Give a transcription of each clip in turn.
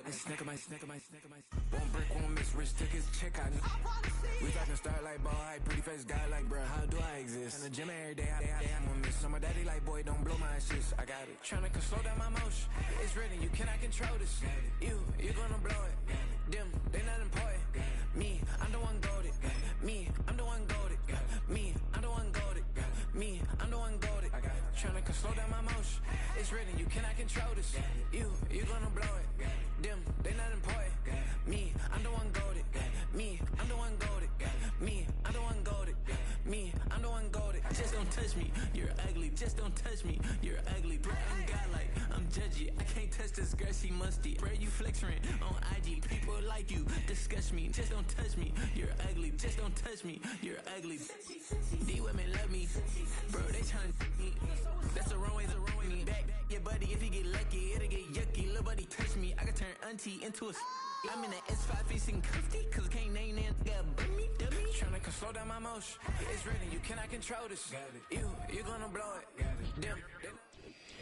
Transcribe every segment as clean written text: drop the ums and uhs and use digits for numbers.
Won't break, won't miss, rich tickets, check out. We talking start like ball hype, pretty face guy like, bruh, how do I exist? In the gym every day, I'm gonna miss. Some of daddy like, boy, don't blow my assist. I got it. Tryna slow down my motion. It's written, you cannot control this. You gonna blow it. Them, they not important. Me, I'm the one goated. Me, I'm the one goated. Me, I'm the one goated. Me, I'm the one goated. I got it. Tryna slow down my motion. It's written, you cannot control this. You gonna blow it. Them, they not important. Me, I'm the one goated. Me, I'm the one goated. Me, I'm the one goated. Me, I'm the one goated. Just don't touch me, you're ugly. Just don't touch me, you're ugly. Bro, I'm godlike, I'm judgy. I can't touch this girl, she musty. Bro, you flexing on IG. People like you disgust me. Just don't touch me, you're ugly. Just don't touch me, you're ugly. These women love me, bro, they tryna me. That's the wrong way, back your buddy, if he get lucky, it'll get yucky. Little buddy touch me, I can turn auntie into a I'm in that S5 facing comfy, cause I can't name that dummy. Tryna slow down my motion. It's written, you cannot control this. You gonna blow it. Them.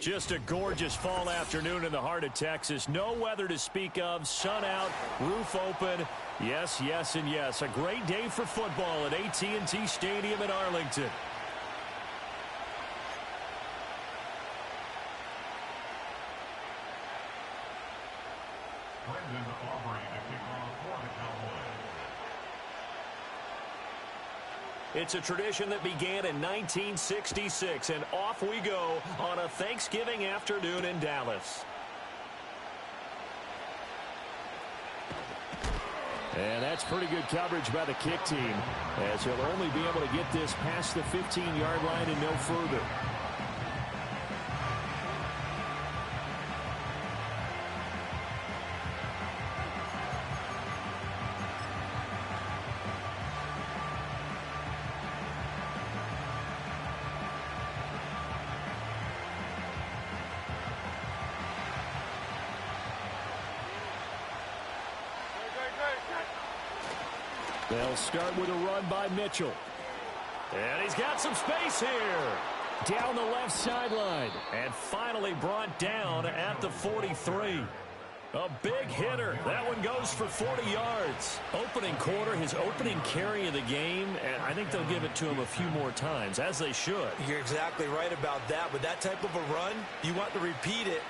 Just a gorgeous fall afternoon in the heart of Texas. No weather to speak of. Sun out, roof open. Yes, yes, and yes. A great day for football at AT&T Stadium in Arlington. It's a tradition that began in 1966, and off we go on a Thanksgiving afternoon in Dallas. And that's pretty good coverage by the kick team, as he'll only be able to get this past the 15-yard line and no further. They'll start with a run by Mitchell. And he's got some space here. Down the left sideline. And finally brought down at the 43. A big hitter. That one goes for 40 yards. Opening quarter, his opening carry of the game, and I think they'll give it to him a few more times, as they should. You're exactly right about that. With that type of a run, you want to repeat it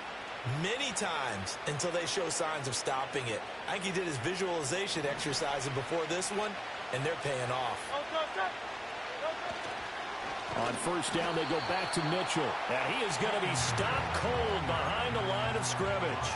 many times until they show signs of stopping it. I think he did his visualization exercise before this one, and they're paying off. On first down, they go back to Mitchell. And he is going to be stopped cold behind the line of scrimmage.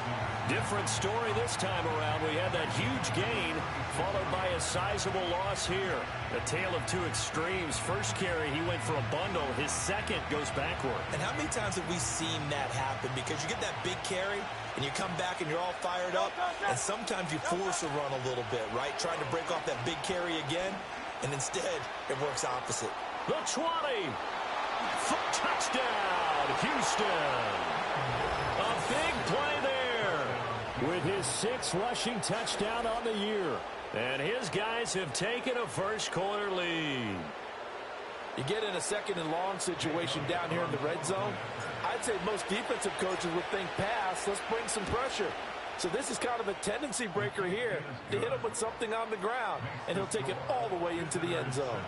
Different story this time around. We had that huge gain, followed by a sizable loss here. A tale of two extremes. First carry, he went for a bundle. His second goes backward. And how many times have we seen that happen? Because you get that big carry, and you come back and you're all fired up, and sometimes you force a run a little bit, right? Trying to break off that big carry again, and instead it works opposite. The 20. Touchdown, Houston. A big play there with his 6th rushing touchdown on the year. And his guys have taken a first quarter lead. You get in a second and long situation down here in the red zone. I'd say most defensive coaches would think pass, let's bring some pressure. So this is kind of a tendency breaker here to hit him with something on the ground, and he'll take it all the way into the end zone.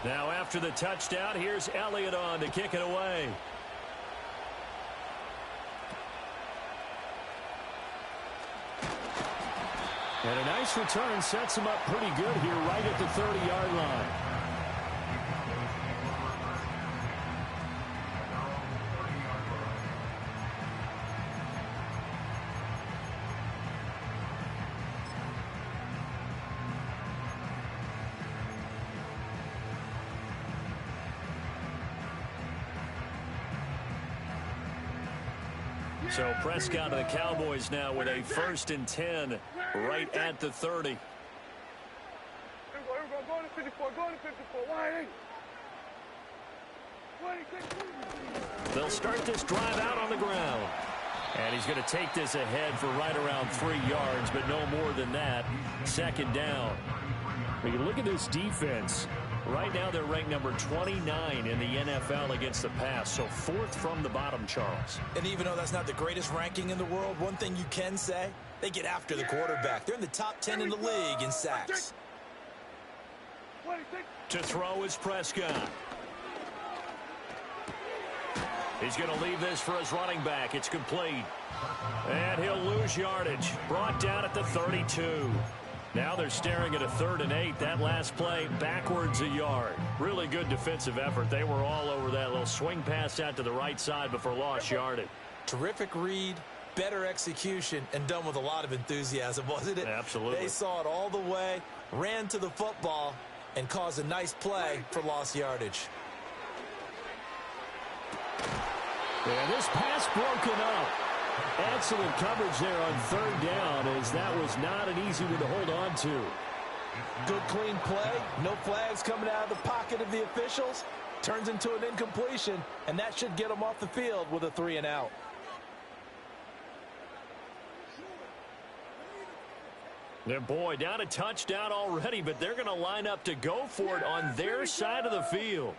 Now after the touchdown, here's Elliott on to kick it away. And a nice return sets him up pretty good here right at the 30-yard line. So Prescott and the Cowboys now with a 1st and 10 right at the 30. They'll start this drive out on the ground. And he's going to take this ahead for right around 3 yards, but no more than that. 2nd down. When you look at this defense, Right now they're ranked number 29 in the NFL against the pass, so 4th from the bottom, Charles. And even though that's not the greatest ranking in the world, one thing you can say, they get after the quarterback. They're in the top 10 in the league in sacks. To throw is Prescott. He's going to leave this for his running back. It's complete. And he'll lose yardage. Brought down at the 32. Now they're staring at a 3rd and 8. That last play backwards a yard. Really good defensive effort. They were all over that little swing pass out to the right side before lost yardage. Terrific read, better execution, and done with a lot of enthusiasm, wasn't it? Absolutely. They saw it all the way, ran to the football, and caused a nice play for lost yardage. And this pass broken up. Excellent coverage there on 3rd down, as that was not an easy one to hold on to. Good clean play. No flags coming out of the pocket of the officials. Turns into an incompletion, and that should get them off the field with a 3 and out. Their boy down a touchdown already, but they're going to line up to go for it on their side of the field.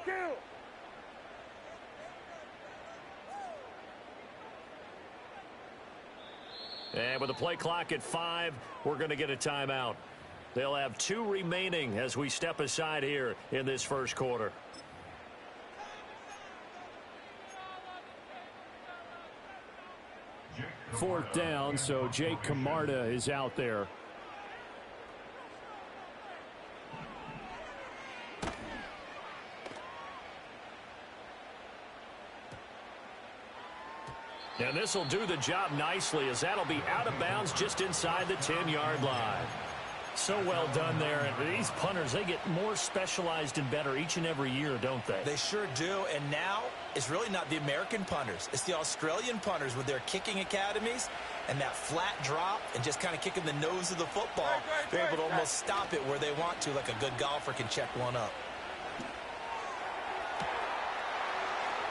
Kill. And with the play clock at 5, we're going to get a timeout. They'll have 2 remaining as we step aside here in this first quarter. Fourth down, so Jake Camarda is out there. And this will do the job nicely, as that'll be out of bounds just inside the 10-yard line. So well done there. And these punters, they get more specialized and better each and every year, don't they? They sure do. And now it's really not the American punters. It's the Australian punters with their kicking academies and that flat drop and just kind of kicking the nose of the football. They're able to almost stop it where they want to, like a good golfer can check one up.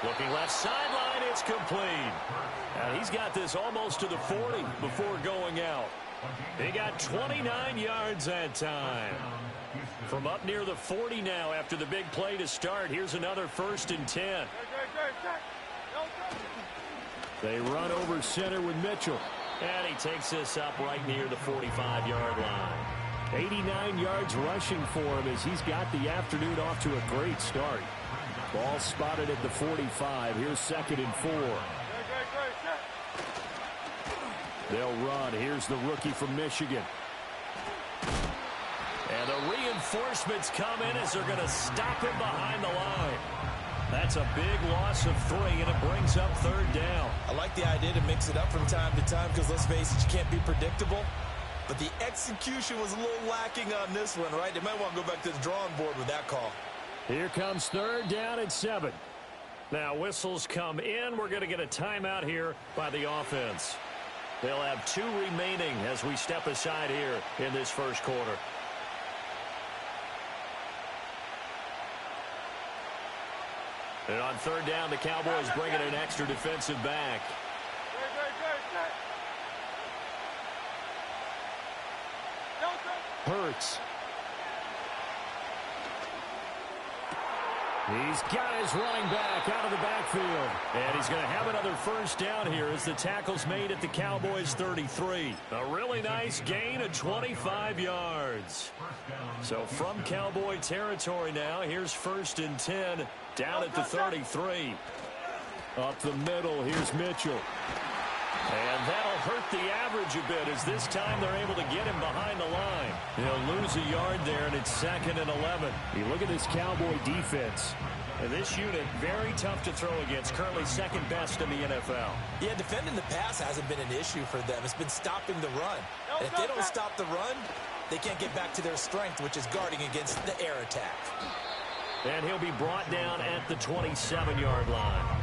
Looking left sideline, it's complete. And he's got this almost to the 40 before going out. He got 29 yards that time. From up near the 40 now after the big play to start. Here's another 1st and 10. They run over center with Mitchell. And he takes this up right near the 45-yard line. 89 yards rushing for him as he's got the afternoon off to a great start. Ball spotted at the 45. Here's 2nd and 4. They'll run. Here's the rookie from Michigan. And the reinforcements come in as they're going to stop him behind the line. That's a big loss of 3, and it brings up 3rd down. I like the idea to mix it up from time to time because, let's face it, you can't be predictable. But the execution was a little lacking on this one, right? They might want to go back to the drawing board with that call. Here comes 3rd down at 7. Now whistles come in. We're going to get a timeout here by the offense. They'll have 2 remaining as we step aside here in this first quarter. And on 3rd down, the Cowboys bring in an extra defensive back. Hurts. He's got his running back out of the backfield. And he's going to have another 1st down here as the tackle's made at the Cowboys 33. A really nice gain of 25 yards. So from Cowboy territory now, here's 1st and 10 down at the 33. Up the middle, here's Mitchell. And that'll hurt the average a bit as this time they're able to get him behind the line. He'll lose a yard there, and it's 2nd and 11. You look at this Cowboy defense. And this unit, very tough to throw against, currently 2nd best in the NFL. Yeah, defending the pass hasn't been an issue for them. It's been stopping the run. And if they don't stop the run, they can't get back to their strength, which is guarding against the air attack. And he'll be brought down at the 27-yard line.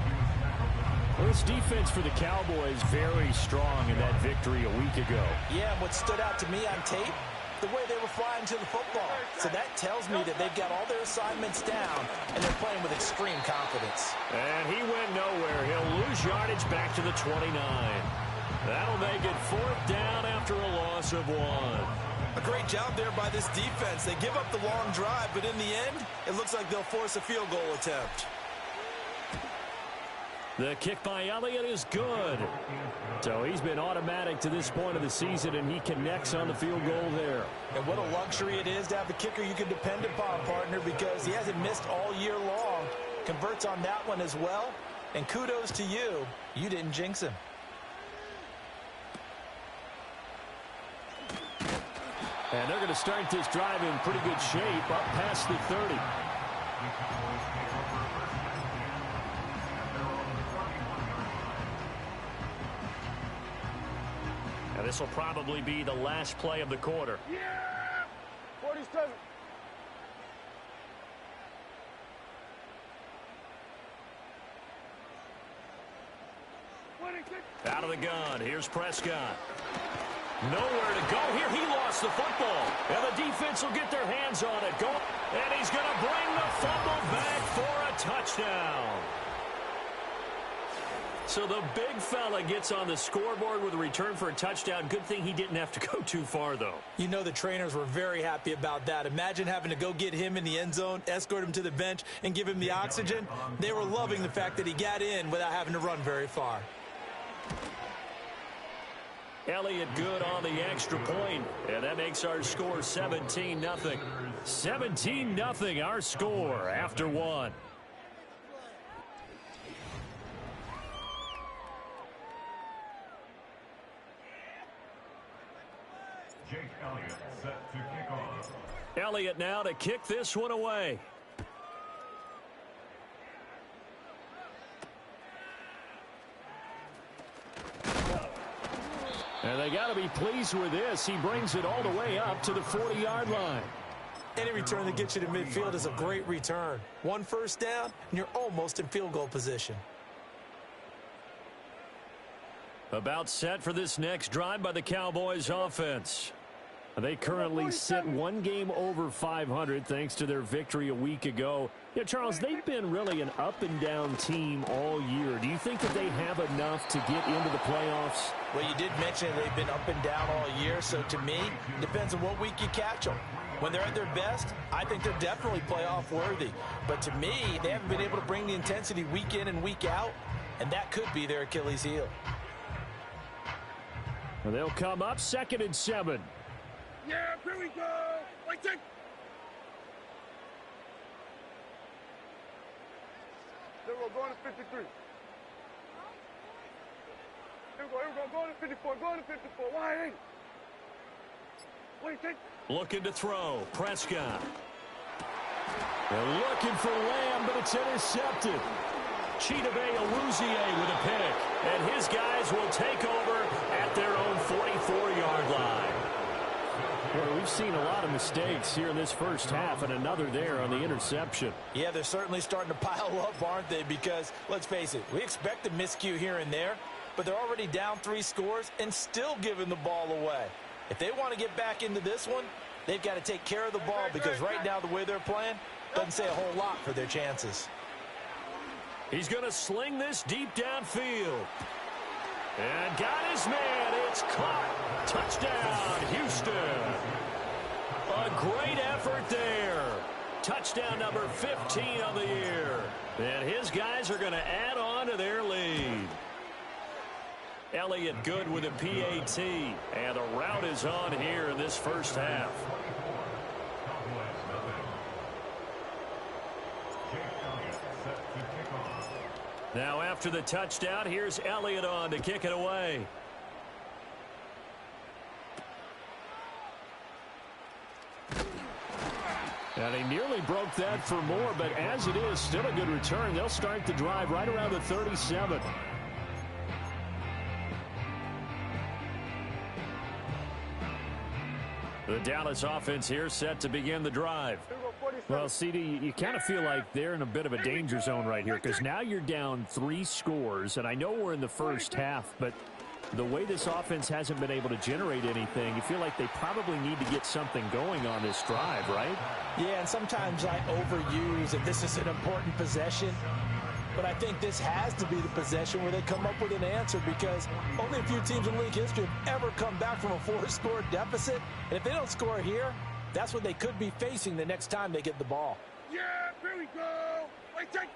Well, this defense for the Cowboys very strong in that victory a week ago. Yeah, and what stood out to me on tape, the way they were flying to the football. So that tells me that they've got all their assignments down, and they're playing with extreme confidence. And he went nowhere. He'll lose yardage back to the 29. That'll make it 4th down after a loss of 1. A great job there by this defense. They give up the long drive, but in the end, it looks like they'll force a field goal attempt. The kick by Elliott is good. So he's been automatic to this point of the season, and he connects on the field goal there. And what a luxury it is to have a kicker you can depend upon, partner, because he hasn't missed all year long. Converts on that one as well. And kudos to you. You didn't jinx him. And they're going to start this drive in pretty good shape up past the 30. And this will probably be the last play of the quarter. Yeah! 47. Out of the gun. Here's Prescott. Nowhere to go here. He lost the football. And the defense will get their hands on it. And he's going to bring the fumble back for a touchdown. So the big fella gets on the scoreboard with a return for a touchdown. Good thing he didn't have to go too far, though. You know the trainers were very happy about that. Imagine having to go get him in the end zone, escort him to the bench, and give him the oxygen. They were loving the fact that he got in without having to run very far. Elliott good on the extra point, and that makes our score 17-0. 17-0 our score after 1. Jake Elliott set to kick off. Elliott now to kick this one away. And they got to be pleased with this. He brings it all the way up to the 40-yard line. Any return that gets you to midfield is a great return. 1 first down, and you're almost in field goal position. About set for this next drive by the Cowboys offense. They currently sit 1 game over 500 thanks to their victory a week ago. Yeah, Charles, they've been really an up-and-down team all year. Do you think that they have enough to get into the playoffs? Well, you did mention they've been up and down all year, so to me, it depends on what week you catch them. When they're at their best, I think they're definitely playoff worthy. But to me, they haven't been able to bring the intensity week in and week out, and that could be their Achilles heel. Well, they'll come up 2nd and 7. Yeah, here we go. Wait, take. There we go, going to 53. Here we go, going to 54, going to 54. Why ain't? Wait, take. Looking to throw. Prescott. They're looking for Lamb, but it's intercepted. Chidobe Awuzie with a pick. And his guys will take over at their own 44-yard line. Well, we've seen a lot of mistakes here in this first half, and another there on the interception. Yeah, they're certainly starting to pile up, aren't they? Because, let's face it, we expect a miscue here and there, but they're already down 3 scores and still giving the ball away. If they want to get back into this one, they've got to take care of the ball, because right now the way they're playing doesn't say a whole lot for their chances. He's going to sling this deep downfield. And got his man. It's caught. Touchdown, Houston. A great effort there. Touchdown number 15 of the year. And his guys are going to add on to their lead. Elliott good with a PAT. And the route is on here in this first half. Now after the touchdown, here's Elliott on to kick it away. And he nearly broke that for more, but as it is, still a good return. They'll start the drive right around the 37. The Dallas offense here set to begin the drive. Well, CD, you kind of feel like they're in a bit of a danger zone right here, because now you're down 3 scores, and I know we're in the first half, but the way this offense hasn't been able to generate anything, you feel like they probably need to get something going on this drive, right? Yeah, and sometimes I overuse, if this is an important possession, But I think this has to be the possession where they come up with an answer, because only a few teams in league history have ever come back from a 4-score deficit. And if they don't score here, that's what they could be facing the next time they get the ball. Yeah, here we go. Wait, take.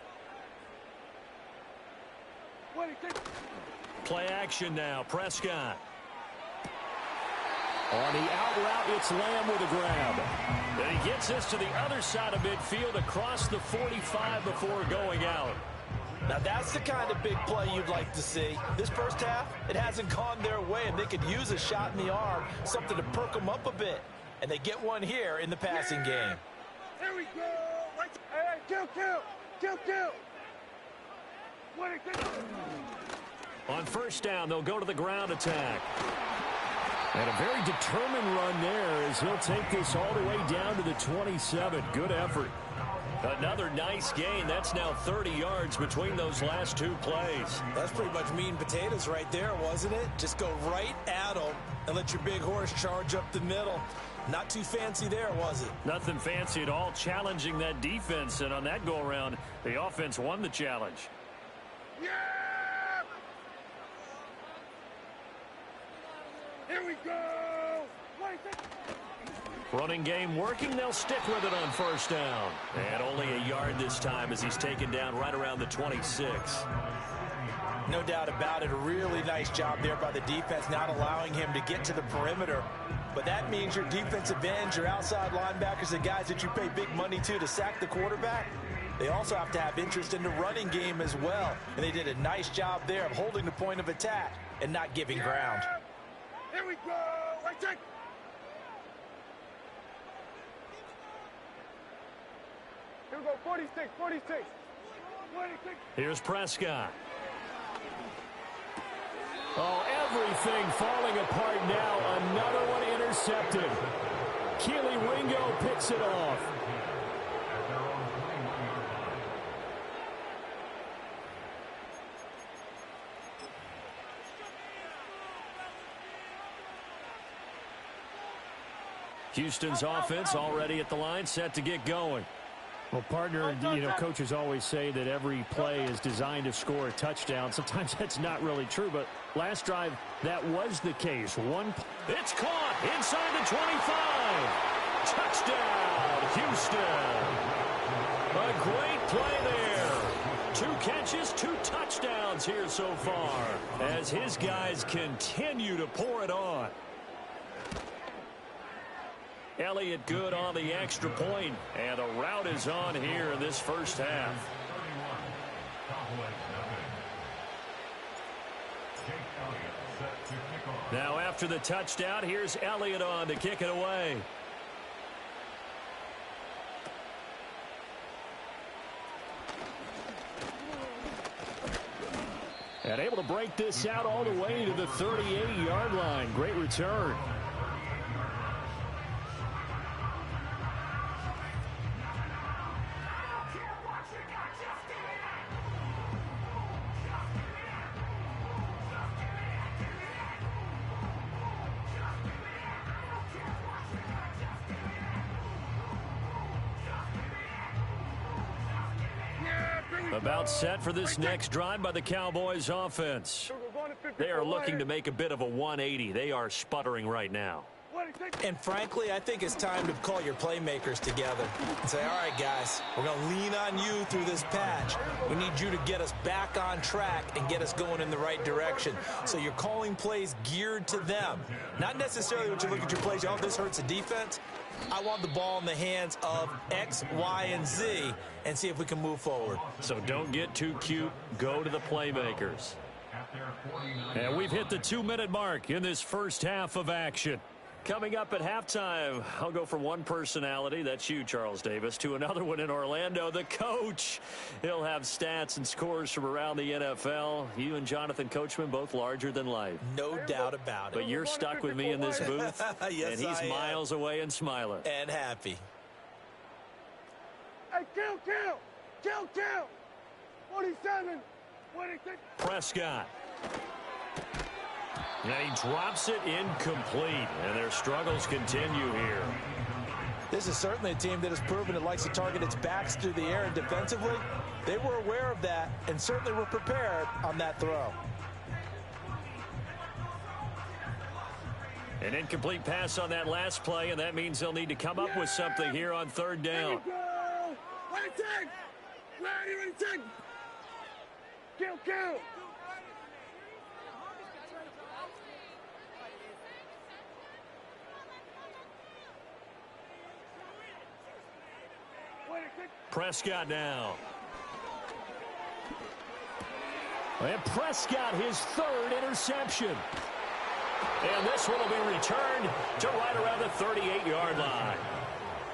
Play action now. Prescott. On the out route, it's Lamb with a grab. And he gets this to the other side of midfield across the 45 before going out. Now that's the kind of big play you'd like to see. This first half, it hasn't gone their way, and they could use a shot in the arm, something to perk them up a bit. And they get one here in the passing game. Here we go. Hey, kill. On first down, they'll go to the ground attack. And a very determined run there as he'll take this all the way down to the 27. Good effort. Another nice gain. That's now 30 yards between those last two plays. That's pretty much meat and potatoes right there, wasn't it? Just go right at them and let your big horse charge up the middle. Not too fancy there, was it? Nothing fancy at all, challenging that defense. And on that go-around, the offense won the challenge. Yeah! Here we go! Running game working. They'll stick with it on first down. And only a yard this time as he's taken down right around the 26. No doubt about it. A really nice job there by the defense, not allowing him to get to the perimeter. But that means your defensive ends, your outside linebackers, the guys that you pay big money to sack the quarterback, they also have to have interest in the running game as well. And they did a nice job there of holding the point of attack and not giving ground. Here we go! Right check! Here we go, 46. Here's Prescott. Oh, everything falling apart now. Another one intercepted. Keely Ringo picks it off. Houston's offense already at the line, set to get going. Well, partner, coaches always say that every play is designed to score a touchdown. Sometimes that's not really true, but last drive, that was the case. It's caught inside the 25. Touchdown, Houston. A great play there. 2 catches, 2 touchdowns here so far as his guys continue to pour it on. Elliott good on the extra point, and the route is on here in this first half. Now after the touchdown, here's Elliott on to kick it away. And able to break this out all the way to the 38-yard line. Great return. About set for this next drive by the Cowboys offense. They are looking to make a bit of a 180. They are sputtering right now. And frankly, I think it's time to call your playmakers together and say, all right, guys, we're going to lean on you through this patch. We need you to get us back on track and get us going in the right direction. So you're calling plays geared to them. Not necessarily when you look at your plays, oh, this hurts the defense. I want the ball in the hands of X, Y, and Z and see if we can move forward. So don't get too cute. Go to the playmakers. And we've hit the 2-minute mark in this first half of action. Coming up at halftime, I'll go from one personality, that's you, Charles Davis, to another one in Orlando, the coach. He'll have stats and scores from around the NFL. You and Jonathan Coachman, both larger than life. No doubt about it. But you're stuck with me in this booth, yes, and he's miles away and smiling. And happy. Hey, kill! 47, 26. Prescott. And he drops it incomplete, and their struggles continue here. This is certainly a team that has proven it likes to target its backs through the air, and defensively, They were aware of that and certainly were prepared on that throw. An incomplete pass on that last play, and that means they'll need to come up with something here on third down. Ready, take. Kill. Prescott now. And Prescott, his third interception. And this one will be returned to right around the 38-yard line.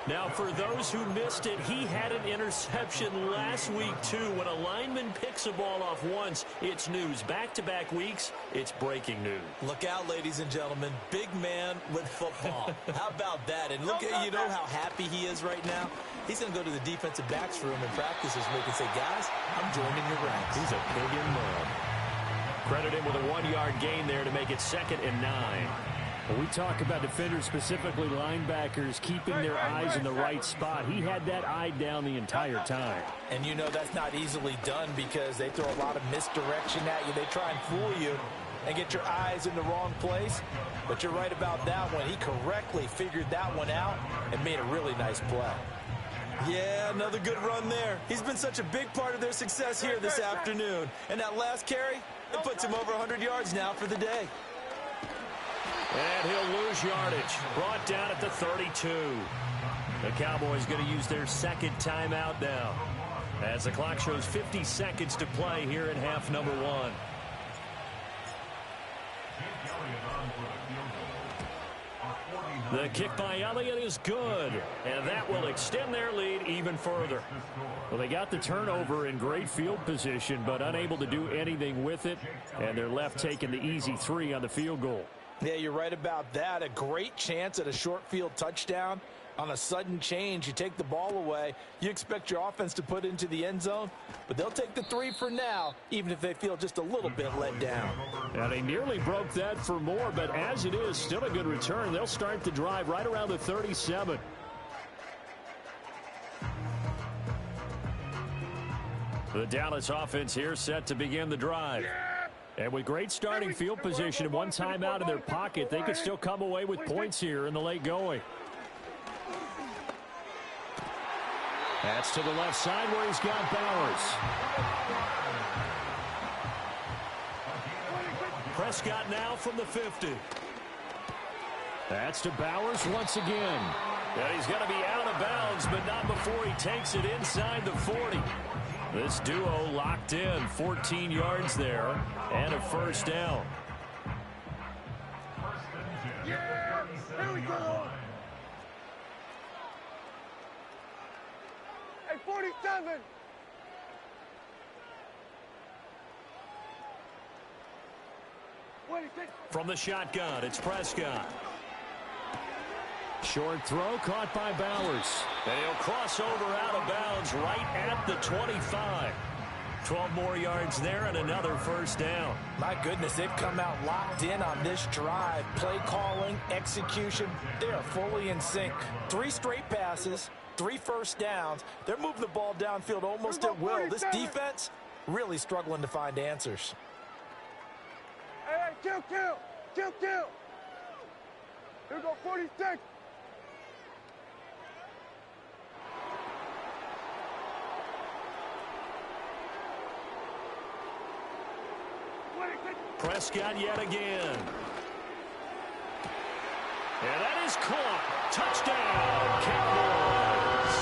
Now, for those who missed it, he had an interception last week, too. When a lineman picks a ball off once, it's news. Back-to-back weeks, it's breaking news. Look out, ladies and gentlemen. Big man with football. How about that? And look at, you know how happy he is right now? He's going to go to the defensive backs room and practice this week and say, guys, I'm joining your ranks. He's a pig in mud. Credit him with a 1-yard gain there to make it 2nd and 9. Well, we talk about defenders, specifically linebackers, keeping their eyes in the right spot. He had that eye down the entire time. And you know that's not easily done because they throw a lot of misdirection at you. They try and fool you and get your eyes in the wrong place. But you're right about that one. He correctly figured that one out and made a really nice play. Yeah, another good run there. He's been such a big part of their success here this afternoon. And that last carry, it puts him over 100 yards now for the day. And he'll lose yardage. Brought down at the 32. The Cowboys going to use their second timeout now, as the clock shows 50 seconds to play here in half number 1. The kick by Elliott is good, and that will extend their lead even further. Well, they got the turnover in great field position, but unable to do anything with it, and they're left taking the easy 3 on the field goal. Yeah, you're right about that. A great chance at a short field touchdown. On a sudden change, you take the ball away. You expect your offense to put into the end zone, but they'll take the 3 for now, even if they feel just a little bit let down. Now, they nearly broke that for more, but as it is, still a good return. They'll start the drive right around the 37. The Dallas offense here set to begin the drive. And with great starting field position and one timeout in their pocket, they could still come away with points here in the late going. That's to the left side where he's got Bowers. Prescott now from the 50. That's to Bowers once again. And he's going to be out of bounds, but not before he takes it inside the 40. This duo locked in, 14 yards there, and a first down. Yeah, here we go. Hey, 47. From the shotgun, it's Prescott. Short throw caught by Bowers. And he'll cross over out of bounds right at the 25. 12 more yards there and another first down. My goodness, they've come out locked in on this drive. Play calling, execution, they are fully in sync. 3 straight passes, 3 first downs. They're moving the ball downfield almost at will. This defense really struggling to find answers. Hey, kill. Here we go, 46. Prescott yet again. And that is caught. Touchdown, Cowboys.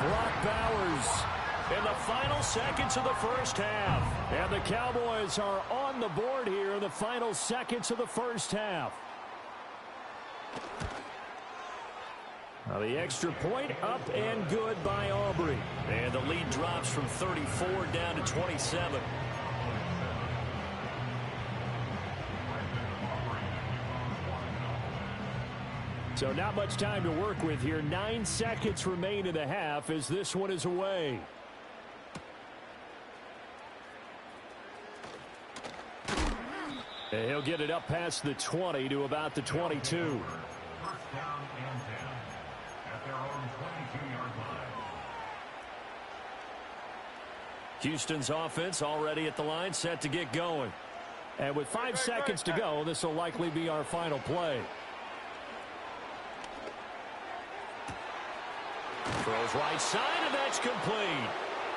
Brock Bowers in the final seconds of the first half. And the Cowboys are on the board here in the final seconds of the first half. Now the extra point up and good by Aubrey. And the lead drops from 34 down to 27. So not much time to work with here. 9 seconds remain in the half as this one is away. And he'll get it up past the 20 to about the 22. First down and 10 at their own 22-yard line. Houston's offense already at the line, set to get going. And with 5 seconds to go, this will likely be our final play. Throws right side, and that's complete.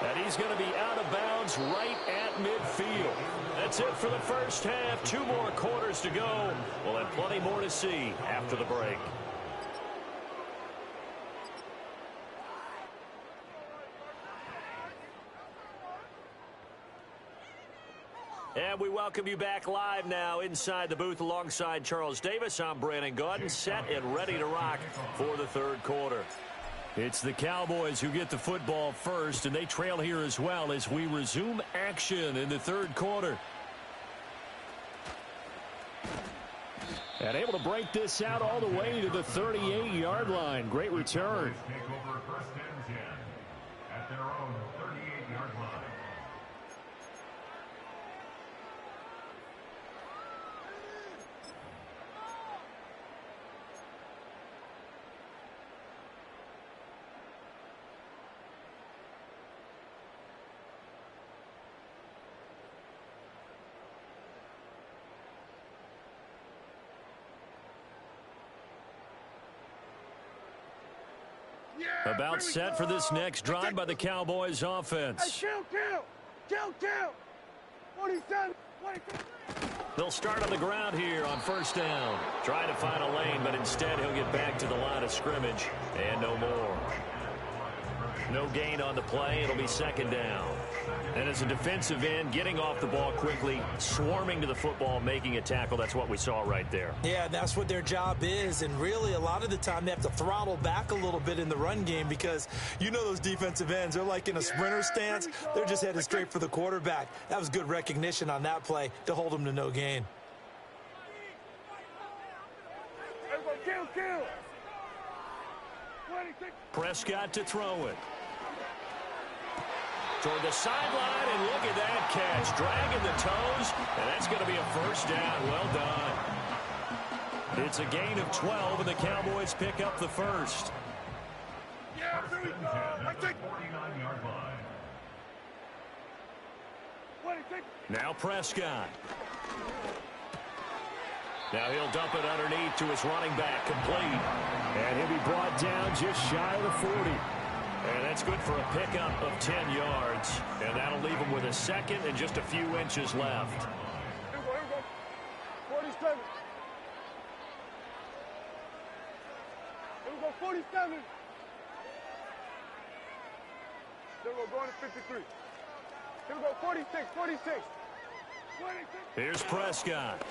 And he's going to be out of bounds right at midfield. That's it for the first half. 2 more quarters to go. We'll have plenty more to see after the break. And we welcome you back live now inside the booth alongside Charles Davis. I'm Brandon Gaudin, set and ready to rock for the third quarter. It's the Cowboys who get the football first, and they trail here as well as we resume action in the third quarter. And able to break this out all the way to the 38-yard line. Great return. Take over first and 10 at their own 38-yard line. About set for this next drive by the Cowboys offense. Hey, count. 47, 46. They'll start on the ground here on first down. Trying to find a lane, but instead he'll get back to the line of scrimmage. And no more. No gain on the play. It'll be second down. And as a defensive end, getting off the ball quickly, swarming to the football, making a tackle, that's what we saw right there. Yeah, that's what their job is. And really, a lot of the time, they have to throttle back a little bit in the run game because you know those defensive ends, they're like in a sprinter stance. They're just headed straight for the quarterback. That was good recognition on that play to hold them to no gain. Everybody kill. 26. Prescott to throw it. Toward the sideline, and look at that catch. Dragging the toes, and that's going to be a first down. Well done. It's a gain of 12, and the Cowboys pick up the first. Yeah, here we go. I take 49-yard line. 26. Now Prescott. Now he'll dump it underneath to his running back, complete. And he'll be brought down just shy of the 40. And that's good for a pickup of 10 yards. And that'll leave him with a second and just a few inches left. Here we go. 47. Here we go, 47. Here we go, going to 53. Here we go, 46. 26. Here's Prescott.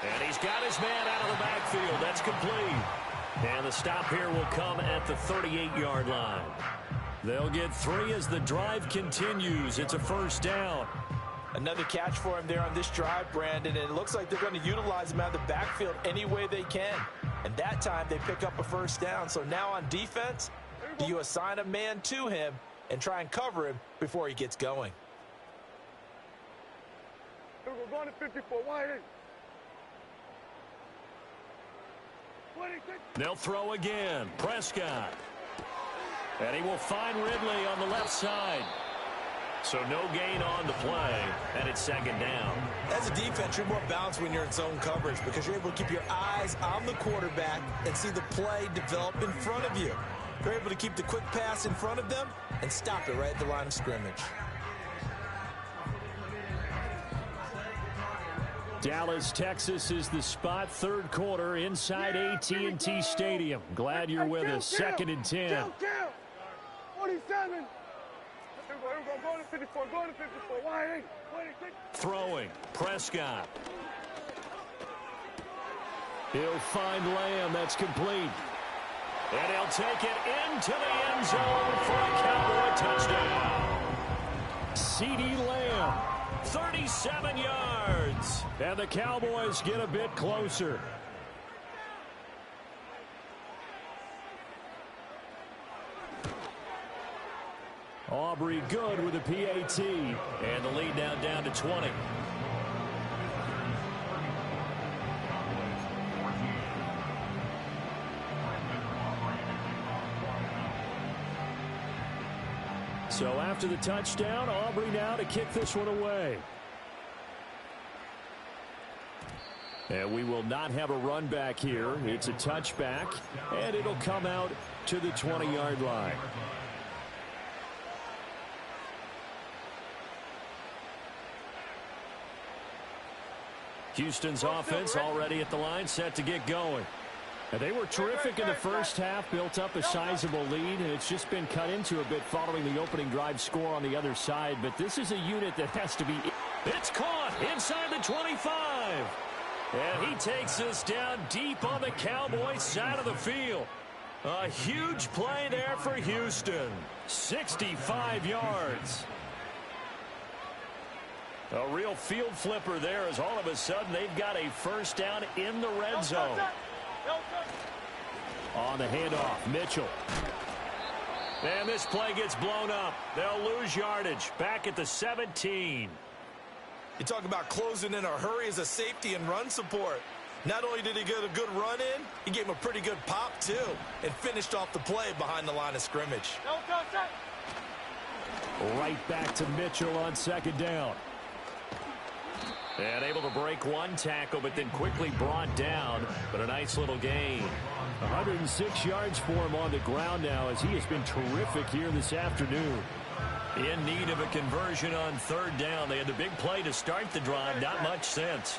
And he's got his man out of the backfield. That's complete. And the stop here will come at the 38-yard line. They'll get 3 as the drive continues. It's a first down. Another catch for him there on this drive, Brandon, and it looks like they're going to utilize him out of the backfield any way they can. And that time they pick up a first down. So now on defense, do you assign a man to him and try and cover him before he gets going? Here we go, going to 54. Wide in. 26. They'll throw again. Prescott. And he will find Ridley on the left side. So no gain on the play, and it's second down. As a defense, you're more balanced when you're in zone coverage because you're able to keep your eyes on the quarterback and see the play develop in front of you. You're able to keep the quick pass in front of them and stop it right at the line of scrimmage. Dallas, Texas is the spot. Third quarter inside AT&T Stadium. Glad you're with us. Second and 10. 47. Here we go, going to 54. Going to 54. Wide in. 26. Throwing. Prescott. He'll find Lamb. That's complete. And he'll take it into the end zone for a Cowboy touchdown. CeeDee Lamb. 37 yards. And the Cowboys get a bit closer. Aubrey good with a PAT. And the lead now down to 20. So after the touchdown, Aubrey now to kick this one away. And we will not have a run back here. It's a touchback, and it'll come out to the 20-yard line. Houston's offense already at the line, set to get going. And they were terrific in the first half, built up a sizable lead, and it's just been cut into a bit following the opening drive score on the other side. But this is a unit that has to be... It's caught inside the 25. And he takes us down deep on the Cowboys side of the field. A huge play there for Houston. 65 yards. A real field flipper there as all of a sudden they've got a first down in the red zone. On the handoff, Mitchell. And this play gets blown up. They'll lose yardage. Back at the 17. You talk about closing in a hurry as a safety and run support. Not only did he get a good run in, he gave him a pretty good pop, too, and finished off the play behind the line of scrimmage. Right back to Mitchell on second down. And able to break one tackle, but then quickly brought down. But a nice little gain. 106 yards for him on the ground now as he has been terrific here this afternoon. In need of a conversion on third down. They had the big play to start the drive. Not much sense.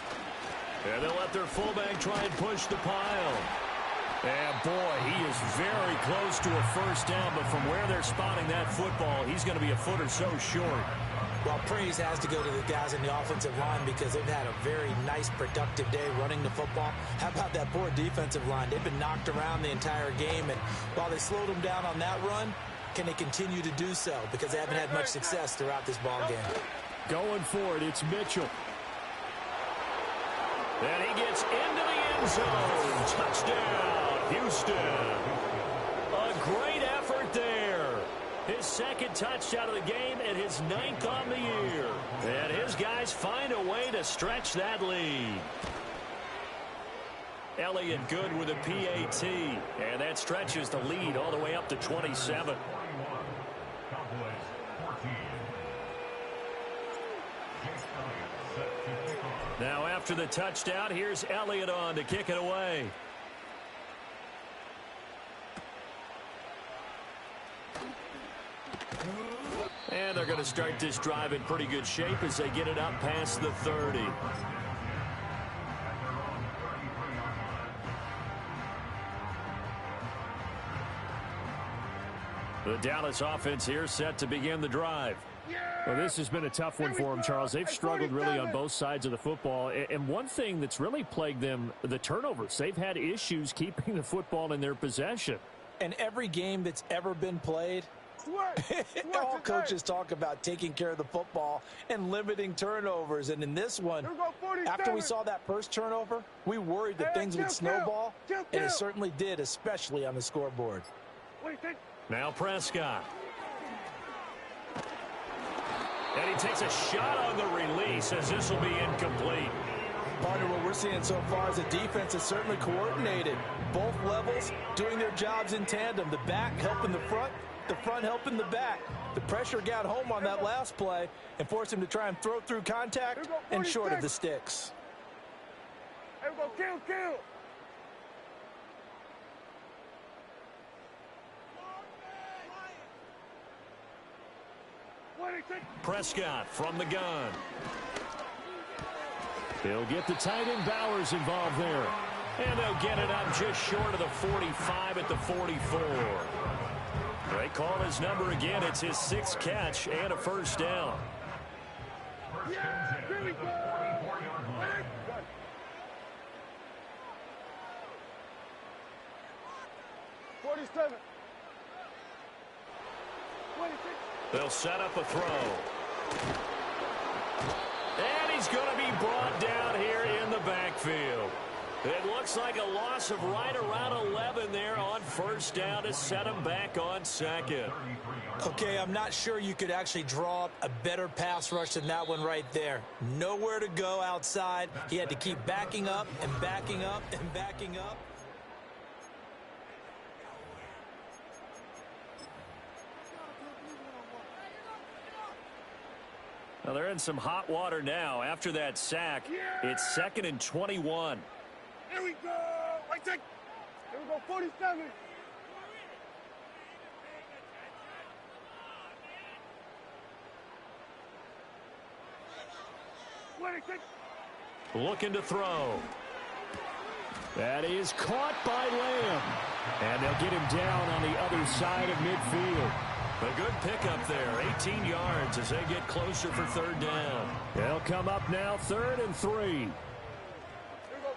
And they'll let their fullback try and push the pile. And boy, he is very close to a first down. But from where they're spotting that football, he's going to be a foot or so short. Well, praise has to go to the guys in the offensive line because they've had a very nice, productive day running the football. How about that poor defensive line? They've been knocked around the entire game, and while they slowed them down on that run, can they continue to do so? Because they haven't had much success throughout this ball game. Going for it, it's Mitchell. And he gets into the end zone. Touchdown, Houston. A great effort there. His second touchdown of the game and his 9th on the year. And his guys find a way to stretch that lead. Elliott good with a PAT. And that stretches the lead all the way up to 27. Now after the touchdown, here's Elliott on to kick it away. And they're going to start this drive in pretty good shape as they get it up past the 30. The Dallas offense here set to begin the drive. Well, this has been a tough one for them, Charles. They've struggled really on both sides of the football. And one thing that's really plagued them, the turnovers. They've had issues keeping the football in their possession. And every game that's ever been played, all coaches talk about taking care of the football and limiting turnovers. And in this one, after we saw that first turnover, we worried that things would snowball, and it certainly did, especially on the scoreboard. Now Prescott. And he takes a shot on the release as this will be incomplete. Part of what we're seeing so far is the defense is certainly coordinated. Both levels doing their jobs in tandem. The back helping the front helping the back. The pressure got home on that last play and forced him to try and throw through contact and short of the sticks. Here we go, kill. Prescott from the gun. They'll get the tight end Bowers involved there. And they'll get it up just short of the 45 at the 44. They call his number again. It's his 6th catch and a first down. Yeah, here we go. 47. 26. They'll set up a throw. And he's going to be brought down here in the backfield. It looks like a loss of right around 11 there on first down to set him back on second. Okay, I'm not sure you could actually draw up a better pass rush than that one right there. Nowhere to go outside. He had to keep backing up and backing up and backing up. Well, they're in some hot water now. After that sack, it's 2nd and 21. Here we go. Right take. Here we go, 47. Looking to throw. That is caught by Lamb. And they'll get him down on the other side of midfield. A good pickup there, 18 yards as they get closer for 3rd down. They'll come up now 3rd and 3. Here we go.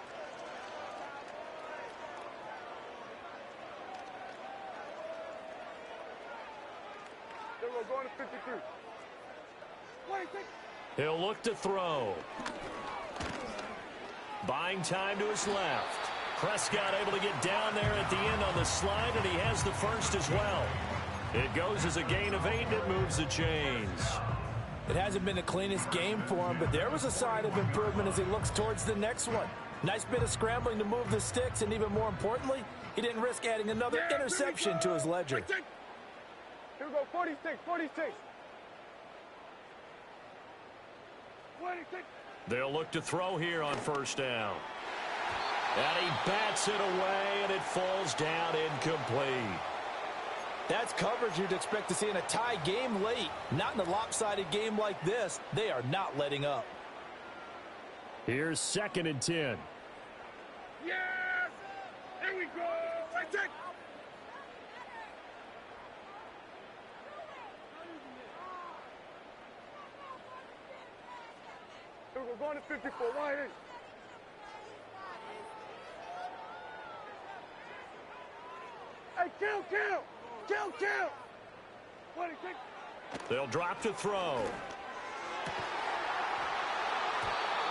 Here we go, going to 53. He'll look to throw. Buying time to his left. Prescott able to get down there at the end on the slide, and he has the first as well. It goes as a gain of 8, and it moves the chains. It hasn't been the cleanest game for him, but there was a sign of improvement as he looks towards the next one. Nice bit of scrambling to move the sticks, and even more importantly, he didn't risk adding another interception to his ledger. Here we go, 46, 46. 26. They'll look to throw here on 1st down. And he bats it away, and it falls down incomplete. That's coverage you'd expect to see in a tie game late. Not in a lopsided game like this. They are not letting up. Here's 2nd and 10. Yes! Here we go! Right take! Here we go, going to 54. Wide in. Hey, kill! Kill! 26. They'll drop to throw.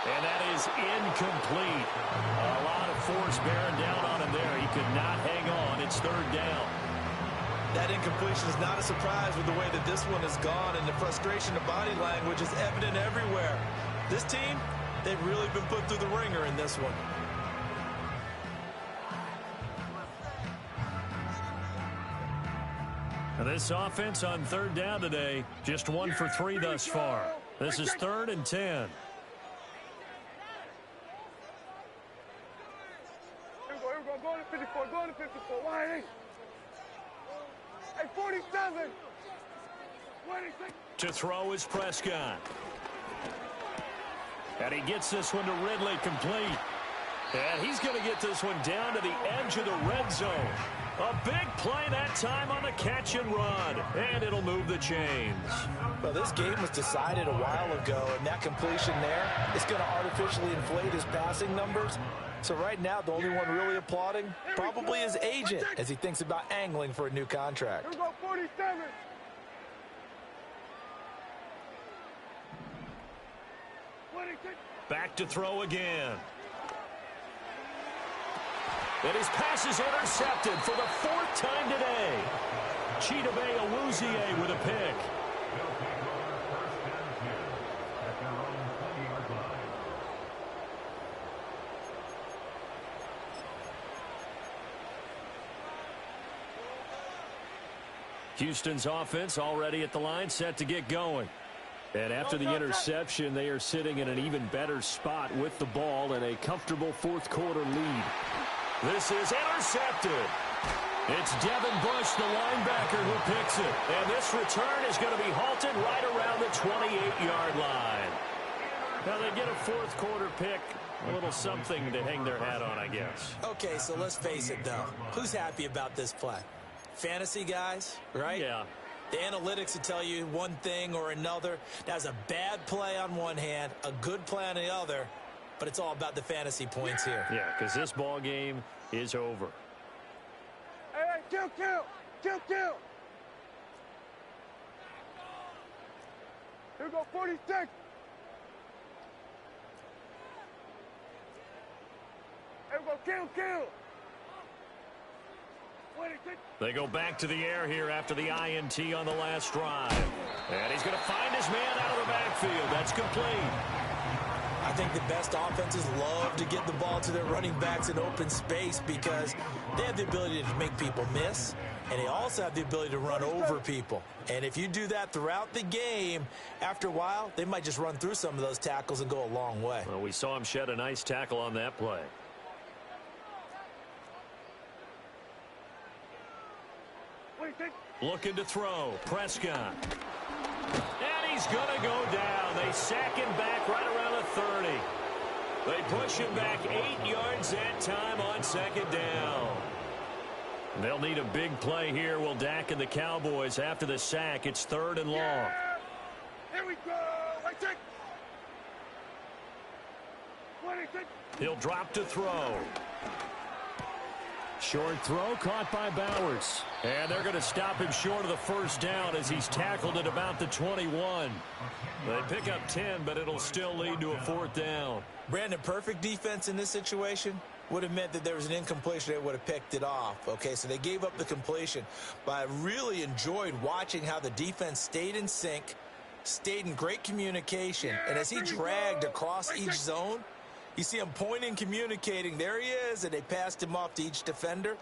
And that is incomplete. A lot of force bearing down on him there. He could not hang on. It's 3rd down. That incompletion is not a surprise with the way that this one has gone, and the frustration of body language is evident everywhere. This team, they've really been put through the ringer in this one. This offense on 3rd down today, just 1 for 3 thus far. This is 3rd and 10. Here we go, going to 54, wide in. Hey, 47. 26. To throw is Prescott. And he gets this one to Ridley complete. And he's going to get this one down to the edge of the red zone. A big play that time on the catch and run. And it'll move the chains. Well, this game was decided a while ago, and that completion there is going to artificially inflate his passing numbers. So right now, the only one really applauding probably his agent as he thinks about angling for a new contract. Here we go, 47. Back to throw again. And his pass is intercepted for the 4th time today. Chidobe Awuzie with a pick. Houston's offense already at the line, set to get going. And after the interception, they are sitting in an even better spot with the ball and a comfortable 4th quarter lead. This is intercepted. It's Devin Bush, the linebacker, who picks it. And this return is going to be halted right around the 28-yard line. Now they get a 4th quarter pick. A little something to hang their hat on, I guess. Okay, so let's face it, though. Who's happy about this play? Fantasy guys, right? Yeah. The analytics will tell you one thing or another. That's a bad play on one hand, a good play on the other, but it's all about the fantasy points here. Yeah, because this ball game is over. Hey, kill! Here we go, 46. Here we go, kill! 26. They go back to the air here after the INT on the last drive. And he's going to find his man out of the backfield. That's complete. I think the best offenses love to get the ball to their running backs in open space because they have the ability to make people miss. and they also have the ability to run over people. And if you do that throughout the game, after a while, they might just run through some of those tackles and go a long way. Well, we saw him shed a nice tackle on that play. Looking to throw. Prescott. And he's going to go down. They sack him back right around the 30. They push him back 8 yards that time on second down. They'll need a big play here. Will Dak and the Cowboys after the sack. It's 3rd and long. Yeah. Here we go. Right check. He'll drop to throw. Short throw caught by Bowers. And they're going to stop him short of the first down as he's tackled at about the 21. They pick up 10, but it'll still lead to a 4th down. Brandon, perfect defense in this situation would have meant that there was an incompletion. They would have picked it off. Okay, so they gave up the completion. But I really enjoyed watching how the defense stayed in sync, stayed in great communication. And as he dragged across each zone, you see him pointing, communicating. There he is, and they passed him off to each defender.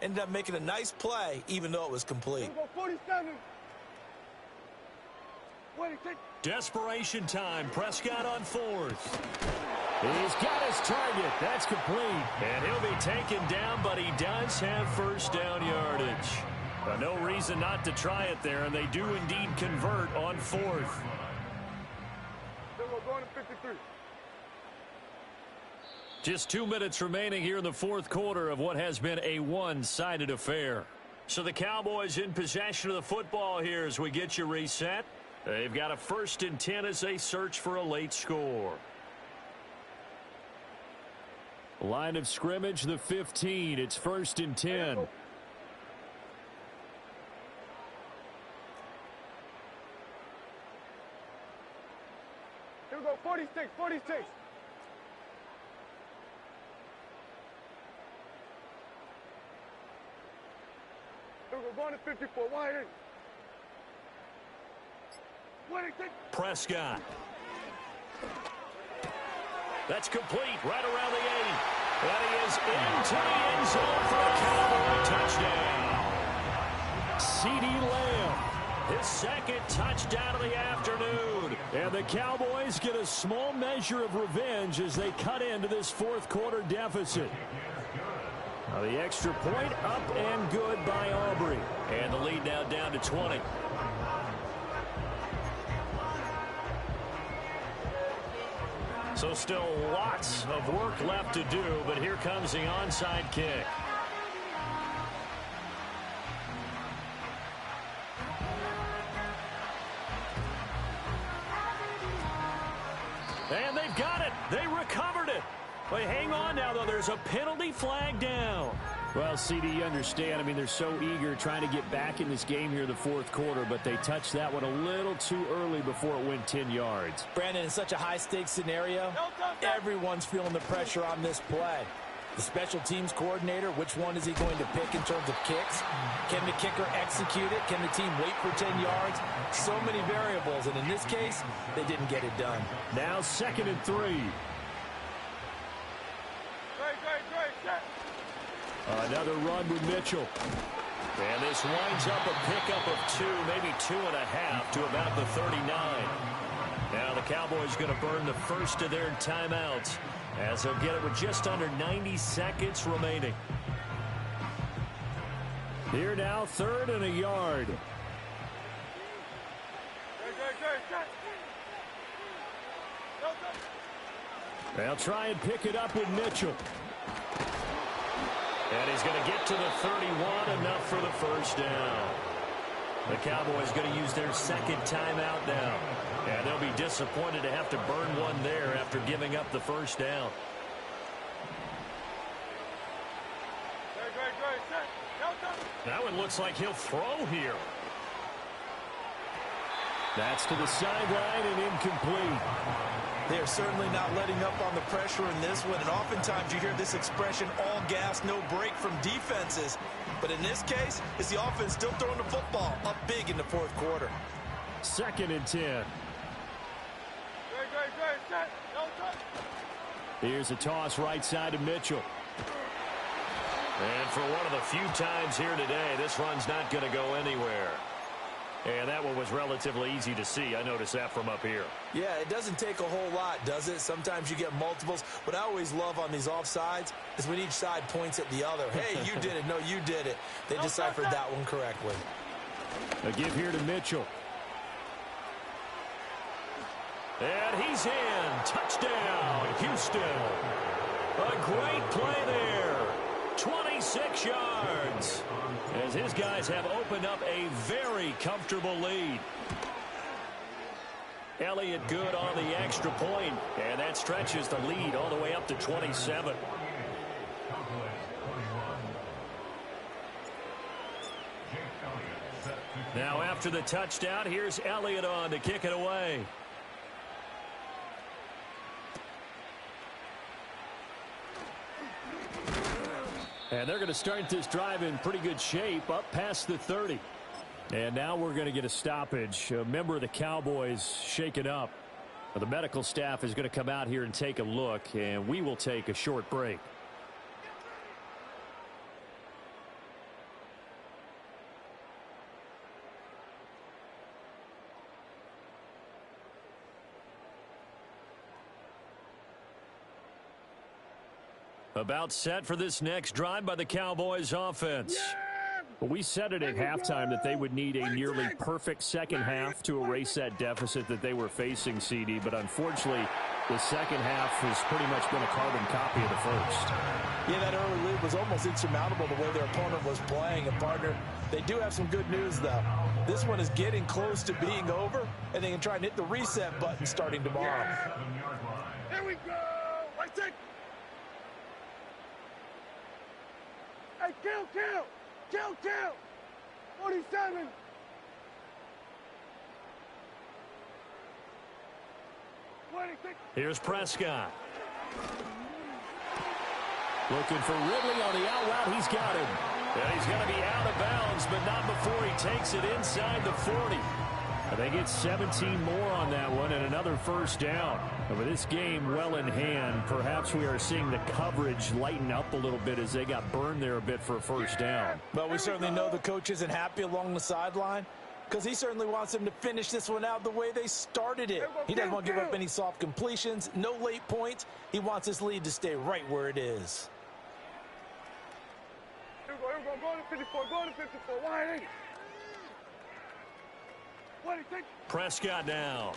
Ended up making a nice play, even though it was complete. 47. Desperation time. Prescott on 4th. He's got his target. That's complete. And he'll be taken down, but he does have first down yardage. No reason not to try it there, and they do indeed convert on 4th. Then we're going to 53. Just 2 minutes remaining here in the 4th quarter of what has been a one-sided affair. So the Cowboys in possession of the football here as we get you reset. They've got a 1st and 10 as they search for a late score. Line of scrimmage, the 15. It's 1st and 10. Here we go, 46, 46. We're going to 54. Wide in. Prescott. That's complete right around the 8. And he is into the end zone for a Cowboy touchdown. CeeDee Lamb. His 2nd touchdown of the afternoon. And the Cowboys get a small measure of revenge as they cut into this 4th quarter deficit. Now the extra point up and good by Aubrey. And the lead now down to 20. So still lots of work left to do, but here comes the onside kick. And they've got it. They recovered it. But hang on now, though. There's a penalty flag down. Well, CD, you understand. I mean, they're so eager trying to get back in this game here in the 4th quarter, but they touched that one a little too early before it went 10 yards. Brandon, in such a high-stakes scenario, everyone's feeling the pressure on this play. The special teams coordinator, which one is he going to pick in terms of kicks? Can the kicker execute it? Can the team wait for 10 yards? So many variables, and in this case, they didn't get it done. Now 2nd and 3. Another run with Mitchell. And this winds up a pickup of 2, maybe 2.5 to about the 39. Now the Cowboys going to burn the first of their timeouts as they'll get it with just under 90 seconds remaining. Here now, 3rd and a yard. They'll try and pick it up with Mitchell. And he's going to get to the 31, enough for the first down. The Cowboys going to use their 2nd timeout now. And they'll be disappointed to have to burn one there after giving up the first down. That one looks like he'll throw here. That's to the sideline and incomplete. They are certainly not letting up on the pressure in this one, and oftentimes you hear this expression, all gas, no break from defenses. But in this case, it's the offense still throwing the football up big in the 4th quarter. 2nd and 10. Here's a toss right side to Mitchell. And for one of the few times here today, this run's not going to go anywhere. And that one was relatively easy to see. I noticed that from up here. Yeah, it doesn't take a whole lot, does it? Sometimes you get multiples. What I always love on these offsides is when each side points at the other. Hey, you did it. No, you did it. They deciphered that one correctly. A give here to Mitchell. And he's in. Touchdown, Houston. A great play there. 26 yards. As his guys have opened up a very comfortable lead. Elliott good on the extra point, and that stretches the lead all the way up to 27. Now after the touchdown, here's Elliott on to kick it away. And they're going to start this drive in pretty good shape up past the 30. And now we're going to get a stoppage. A member of the Cowboys shaken up. The medical staff is going to come out here and take a look, and we will take a short break. About set for this next drive by the Cowboys offense. We said it at halftime that they would need a nearly perfect second half to erase that deficit that they were facing, CD. But unfortunately, the second half has pretty much been a carbon copy of the first. Yeah, that early lead was almost insurmountable the way their opponent was playing. And, partner, they do have some good news, though. This one is getting close to being over, and they can try and hit the reset button starting tomorrow. Here we go. Let's take. Hey, kill. 47. Here's Prescott. Looking for Ridley on the out route. He's got him. And he's going to be out of bounds, but not before he takes it inside the 40. They get 17 more on that one and another first down. And with this game well in hand, perhaps we are seeing the coverage lighten up a little bit as they got burned there a bit for a first down. But we certainly know the coach isn't happy along the sideline because he certainly wants them to finish this one out the way they started it. He doesn't want to give up any soft completions, no late points. He wants this lead to stay right where it is. Here we go. Go to 54. Go to 54. Wide 8. Prescott now.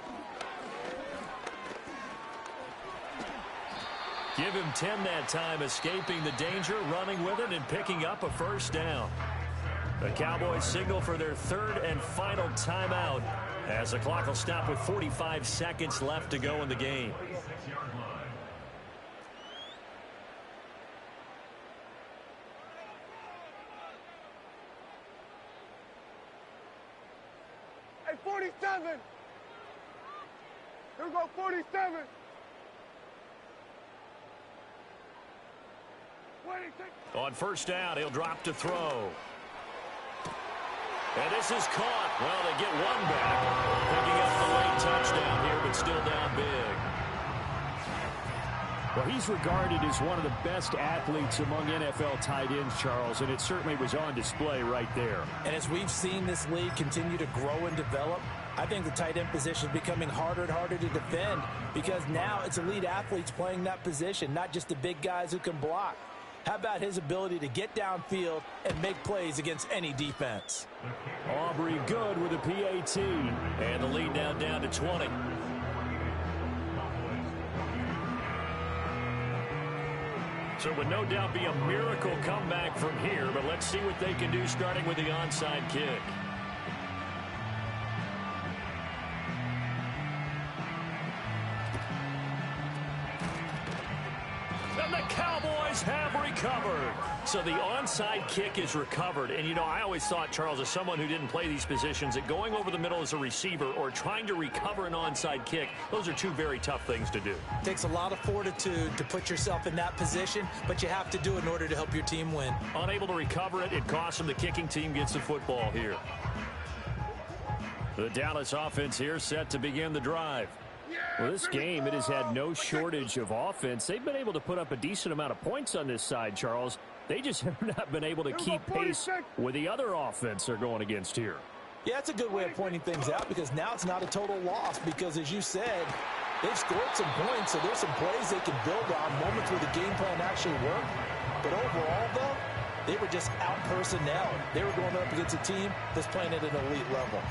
Give him 10 that time, escaping the danger, running with it, and picking up a first down. The Cowboys signal for their third and final timeout as the clock will stop with 45 seconds left to go in the game. Hey, 47. Here we go, 47. On first down, he'll drop to throw. And this is caught. Well, they get one back. Picking up the late touchdown here, but still down big. Well, he's regarded as one of the best athletes among NFL tight ends, Charles, and it certainly was on display right there. And as we've seen this league continue to grow and develop, I think the tight end position is becoming harder and harder to defend because now it's elite athletes playing that position, not just the big guys who can block. How about his ability to get downfield and make plays against any defense? Aubrey good with a PAT. And the lead now down to 20. So it would no doubt be a miracle comeback from here, but let's see what they can do starting with the onside kick. And the Cowboys have recovered. So the onside kick is recovered. And, you know, I always thought, Charles, as someone who didn't play these positions, that going over the middle as a receiver or trying to recover an onside kick, those are two very tough things to do. It takes a lot of fortitude to put yourself in that position, but you have to do it in order to help your team win. Unable to recover it, it costs them. The kicking team gets the football here. The Dallas offense here set to begin the drive. Well, this game, it has had no shortage of offense. They've been able to put up a decent amount of points on this side, Charles. They just have not been able to keep pace with the other offense they're going against here. Yeah, that's a good way of pointing things out because now it's not a total loss because, as you said, they've scored some points, so there's some plays they can build on, moments where the game plan actually worked. But overall, though, they were just out-personnel. They were going up against a team that's playing at an elite level.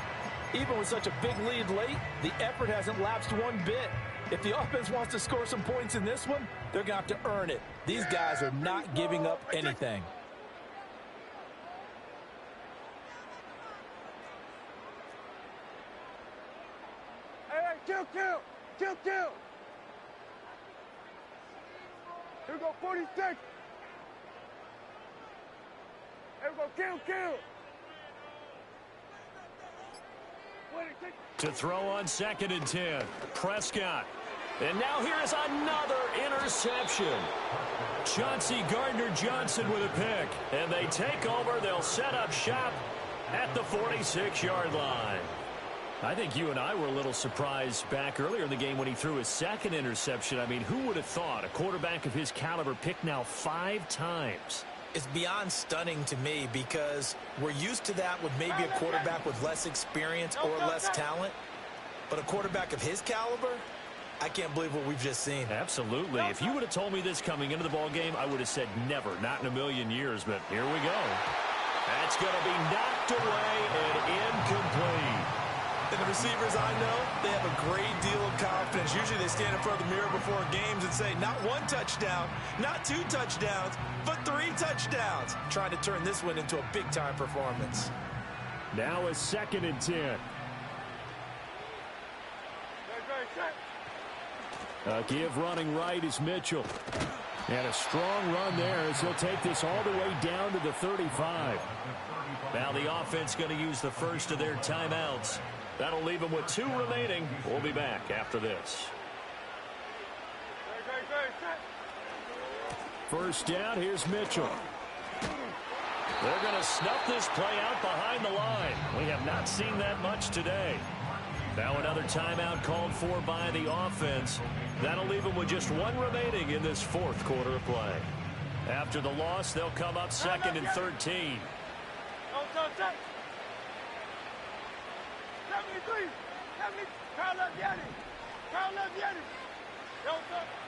Even with such a big lead late, the effort hasn't lapsed one bit. If the offense wants to score some points in this one, they're going to have to earn it. These guys are not giving up anything. Hey, kill. Here we go, 46. Here we go, kill. To throw on 2nd and 10. Prescott. And now here is another interception. Chauncey Gardner-Johnson with a pick. And they take over. They'll set up shop at the 46-yard line. I think you and I were a little surprised back earlier in the game when he threw his 2nd interception. I mean, who would have thought a quarterback of his caliber picked now 5 times? It's beyond stunning to me because we're used to that with maybe a quarterback with less experience or less talent. But a quarterback of his caliber, I can't believe what we've just seen. Absolutely. If you would have told me this coming into the ball game, I would have said never, not in a million years. But here we go. That's going to be knocked away and incomplete. And the receivers I know, they have a great deal of confidence. Usually they stand in front of the mirror before games and say, not 1 touchdown, not 2 touchdowns, but 3 touchdowns. Trying to turn this one into a big-time performance. Now a 2nd and 10. Give running right is Mitchell. And a strong run there as he'll take this all the way down to the 35. Now the offense going to use the first of their timeouts. That'll leave them with 2 remaining. We'll be back after this. First down, here's Mitchell. They're going to snuff this play out behind the line. We have not seen that much today. Now another timeout called for by the offense. That'll leave them with just 1 remaining in this 4th quarter of play. After the loss, they'll come up 2nd and 13.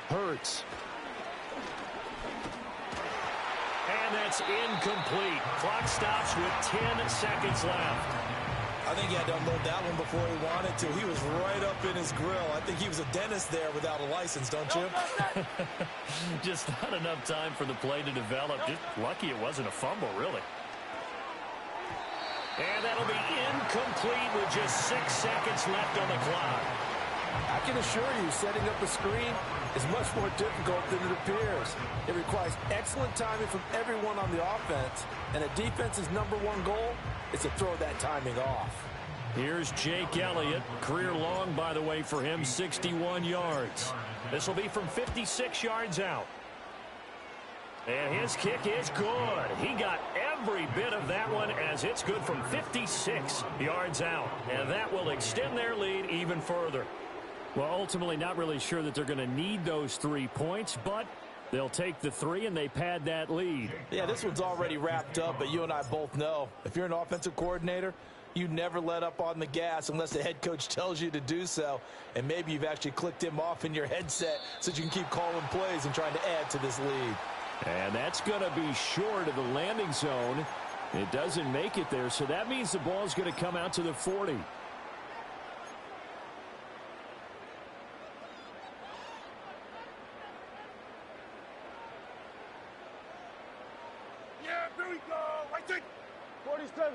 Hurts. And that's incomplete. Clock stops with 10 seconds left. I think he had to unload that one before he wanted to. He was right up in his grill. I think he was a dentist there without a license, don't you? Just not enough time for the play to develop. Just lucky it wasn't a fumble, really. And that'll be incomplete with just 6 seconds left on the clock. I can assure you, setting up a screen is much more difficult than it appears. It requires excellent timing from everyone on the offense, and a defense's #1 goal is to throw that timing off. Here's Jake Elliott. Career long, by the way, for him, 61 yards. This will be from 56 yards out. And his kick is good. He got every bit of that one as it's good from 56 yards out. And that will extend their lead even further. Well, ultimately not really sure that they're going to need those 3 points, but they'll take the 3 and they pad that lead. Yeah, this one's already wrapped up, but you and I both know if you're an offensive coordinator, you never let up on the gas unless the head coach tells you to do so. And maybe you've actually clicked him off in your headset so that you can keep calling plays and trying to add to this lead. And that's going to be short of the landing zone. It doesn't make it there, so that means the ball's going to come out to the 40. Yeah, here we go. Right there. 47.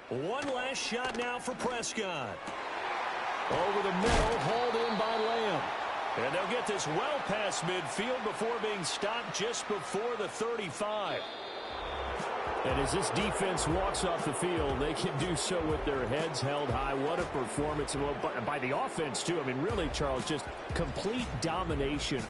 One last shot now for Prescott. Over the middle, hauled in by Lamb. And they'll get this well past midfield before being stopped just before the 35. And as this defense walks off the field, they can do so with their heads held high. What a performance by the offense, too. I mean, really, Charles, just complete domination